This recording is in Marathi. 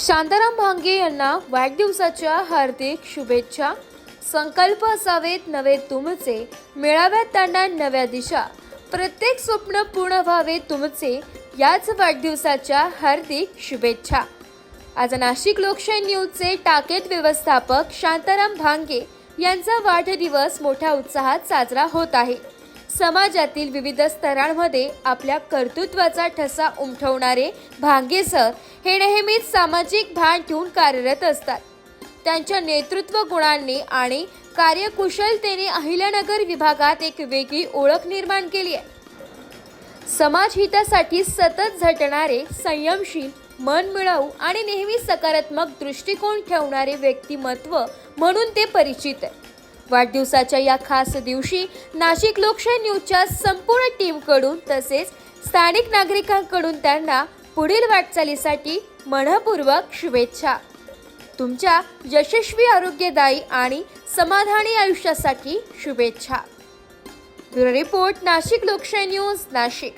शांताराम भांगे यांना वाढदिवसाच्या हार्दिक शुभेच्छा। संकल्प असावेत नवे तुमचे, मिळाव्यात त्यांना नव्या दिशा, प्रत्येक स्वप्न पूर्ण व्हावे तुमचे, याच वाढदिवसाच्या हार्दिक शुभेच्छा। आज नाशिक लोकशाही न्यूजचे टाकेत व्यवस्थापक शांताराम भांगे यांचा वाढदिवस मोठ्या उत्साहात साजरा होत आहे। समाजातील विविध स्तरांमध्ये आपल्या कर्तृत्वाचा ठसा उमटवणारे भांगे सर हे नेहमीच सामाजिक भान ठेवून कार्यरत असतात। त्यांच्या नेतृत्व गुणांनी आणि कार्यकुशलतेने अहिल्यानगर विभागात एक वेगळी ओळख निर्माण केली आहे। समाज हितासाठी सतत झटणारे, संयमशील, मनमिळाऊ आणि नेहमी सकारात्मक दृष्टिकोन ठेवणारे व्यक्तिमत्व म्हणून ते परिचित आहे। वाढदिवसाच्या या खास दिवशी नाशिक लोकशाही न्यूजच्या संपूर्ण टीमकडून तसेच स्थानिक नागरिकांकडून त्यांना पुढील वाटचालीसाठी मनपूर्वक शुभेच्छा। तुमच्या यशस्वी, आरोग्यदायी आणि समाधानी आयुष्यासाठी शुभेच्छा। ब्युरो रिपोर्ट, नाशिक लोकशाही न्यूज, नाशिक।